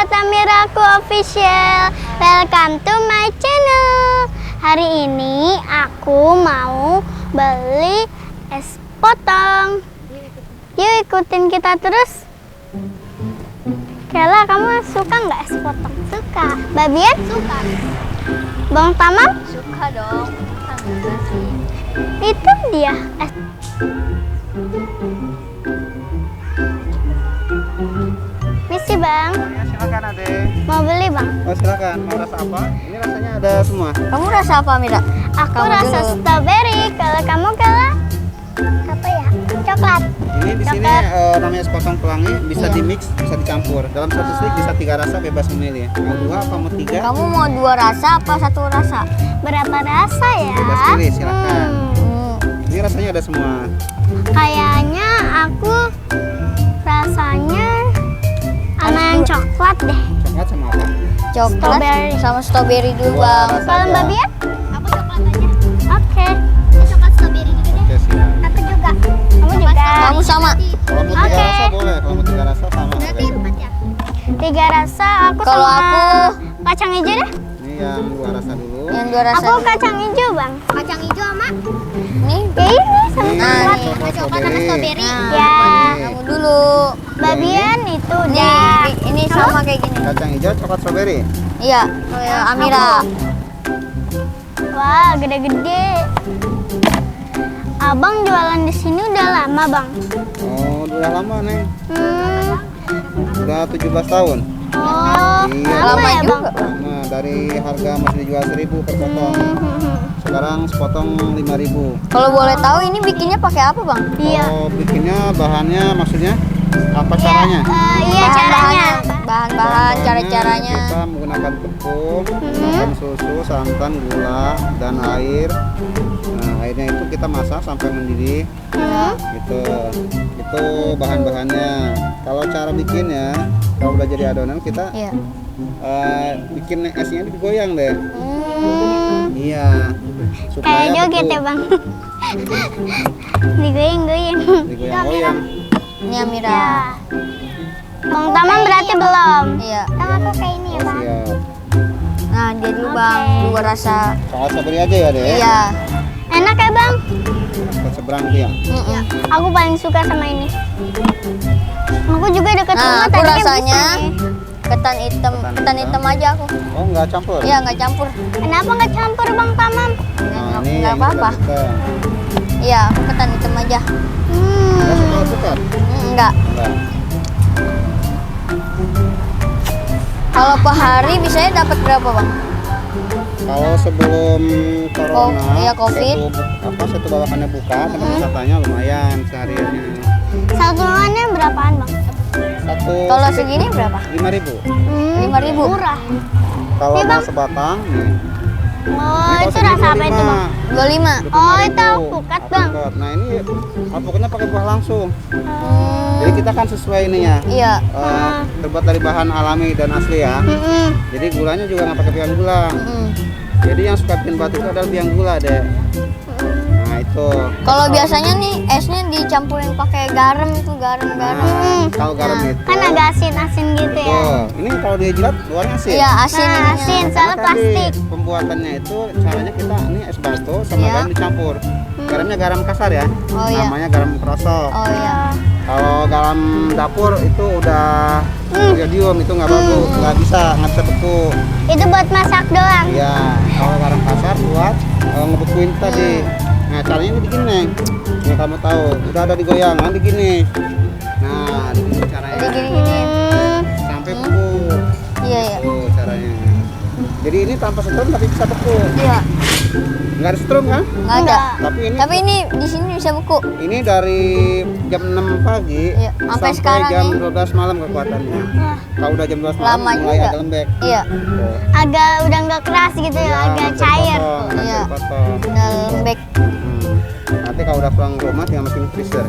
sobat Amiraku official, welcome to my channel. Hari ini aku mau beli es potong. Yuk ikutin kita terus. Kela, kamu suka nggak es potong? Suka. Babian? Suka. Bang Tamam? Suka dong. Suka sih. Itu dia es. Misi bang. Ya, silakan Ade. Mau beli bang? Oh silakan. Mau rasa apa? Ini rasanya ada semua. Kamu rasa apa, Mira? Aku Kamu rasa dulu. strawberry. Kalau kamu Kela? Apa ya? Coklat. Ini di sini Coklat. namanya es potong pelangi, bisa Iya. dimix, bisa dicampur. Dalam satu stick bisa 3 rasa, bebas memilih. Mau 2 apa mau 3? Kamu mau 2 rasa apa 1 rasa? Berapa rasa ya? Bebas pilih, silakan. Hmm. Ini rasanya ada semua. Kayaknya aku rasanya sama yang coklat deh. Coklat sama apa? Coklat Strawberry. sama strawberry dulu, Dua Bang. rasa. Kalau Saja. Mbak Bian? Aku coklat aja. Oke. Coklat strawberry juga deh. Oke siap. Aku juga. Kamu juga. Kamu sama. Kalau mau 3 Oke. rasa boleh. Kalau mau 3 rasa sama. Oke. 3 rasa. Aku Kalau sama aku- kacang hijau deh. Ini yang 2 rasa dulu. Yang 2 rasa. Aku dulu. kacang hijau bang. Kacang hijau sama? Nih. Ya ini sama Ini coklat. coklat strawberry. Nah, Ya. kamu dulu. Mbak Bian itu Nih, udah. ini sama kayak gini. Kacang hijau, coklat strawberry. Iya, kayak Amira. Wah, gede-gede. Abang jualan di sini udah lama, Bang. Oh, udah lama nih. Hmm. Udah 17 tahun. Oh, Iya. Lama ya, juga. Bang? Nah, dari harga masih dijual 1.000 per potong. Hmm. Sekarang sepotong 5.000. Kalau boleh tahu ini bikinnya pakai apa, Bang? Iya. Oh, bikinnya bahannya maksudnya apa caranya? Iya, caranya. Bahan-bahan, cara-caranya. Kita menggunakan tepung, Hmm. dan susu, santan, gula, dan air. Nah, airnya itu kita masak sampai mendidih. Hmm. Gitu. Itu bahan-bahannya. Kalau cara bikinnya, kalau udah jadi adonan kita Iya. bikin esnya digoyang deh. Iya. Kayak joget betul. ya, Bang. Digoyang-goyang. Digoyang-goyang. Ini Amira. Ya. Bang Tamam berarti belum. Iya. Kan aku kayak ini ya, Oh, Bang. siap. Nah, jadi Oke. Bang, 2 rasa. Coklat strawberry aja ya deh. Iya. Enak ya, Bang? Ke seberang dia. Mm-mm. Aku paling suka sama ini. Aku juga deket Nah, rumah aku tadinya rasanya bisa nih. ketan hitam. Ketan hitam aja aku. Oh, nggak campur? Iya, nggak campur. Kenapa nggak campur Bang Tamam? Nah, ini Nggak yang apa-apa. kita. Iya, aku ketan hitam aja. Nggak suka alpukat? Enggak. Enggak. Kalau per hari biasanya dapat berapa, Bang? Kalau sebelum corona, iya, COVID. satu bawakannya buka, tempat wisatanya lumayan sehariannya. Satuannya berapaan Bang? Satu Kalau segini berapa? 5.000. 5.000. Murah. Kalau Nih, mau Bang. sebatang, nih. Oh, Ini itu kalau rasa apa itu Bang? 25. Oh, itu alpukat, Bang. Alpukat. Nah ini alpukatnya pakai buah langsung. Hmm, Jadi kita kan sesuai ininya. iya. Terbuat dari bahan alami dan asli ya. Mm-mm. Jadi gulanya juga nggak pakai biang gula. Mm. Jadi yang suka bikin batu itu adalah biang gula deh. Nah itu. Kalau biasanya nih esnya dicampurin pakai garam itu, garam. Nah, kalau garam Nah, itu. Kan agak asin-asin gitu ya. Betul. Ini kalau dia jilat luarnya asin. Iya, asin Nah, ininya. asin. Karena Soalnya tadi plastik. pembuatannya itu caranya kita ini es batu sama Iya. garam dicampur. Garamnya garam kasar ya. Oh, iya. Namanya garam kerosok. Oh iya. Kalau garam dapur itu udah iodium, itu nggak bagus, nggak bisa beku. Itu buat masak doang. Iya. Kalau garam kasar buat ngebekuin tadi. Nah caranya ini begini Neng. Ini kamu tahu, udah ada digoyang, nanti gini. Nah, begini caranya. Jadi gini-gini. Sampai beku. Iya, iya. Tuh caranya. Jadi ini tanpa setrum tapi bisa beku. Iya. Nggak ada setrum kan? Nggak ada. Tapi ini di sini bisa beku. ini dari jam 6 pagi Iya, sampai sekarang jam nih. 12 malam kekuatannya. Wah, Kalau udah jam 12 malam Lama mulai juga. agak lembek. Iya. Tuh. agak udah nggak keras gitu ya, Iya, agak nggak bisa cair. dipotong, nggak bisa Iya. dipotong. Udah lembek. Nanti kalau udah pulang ke rumah tinggal masukin freezer.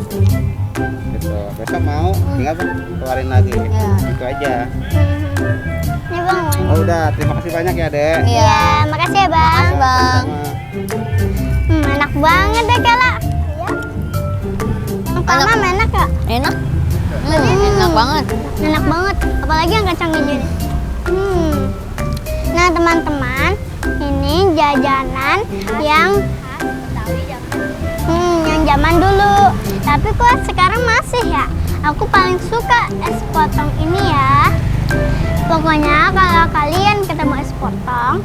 Gitu. Besok mau tinggal keluarin lagi. Iya. Gitu aja. Ini Bang. Oh udah, terima kasih banyak ya Dek. Iya. Ya, makasih ya Bang. Makasih, Bang. Sama-sama. Enak banget deh Kela. Iya. Bang Tamam enak ya? Enak. Enak banget. Enak banget. Apalagi yang kacang hijau nih. Nah teman-teman, ini jajanan yang zaman dulu. Tapi kok sekarang masih ya? Aku paling suka es potong ini ya. Pokoknya kalau kalian ketemu es potong,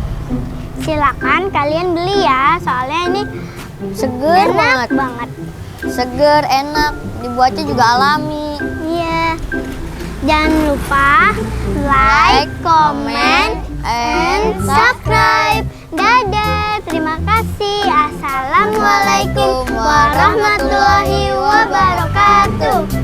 silakan kalian beli ya. Soalnya ini Seger enak banget. banget. Seger, enak, dibuatnya juga alami. Iya. Jangan lupa like, comment, and subscribe. Dadah, terima kasih. Assalamualaikum warahmatullahi wabarakatuh.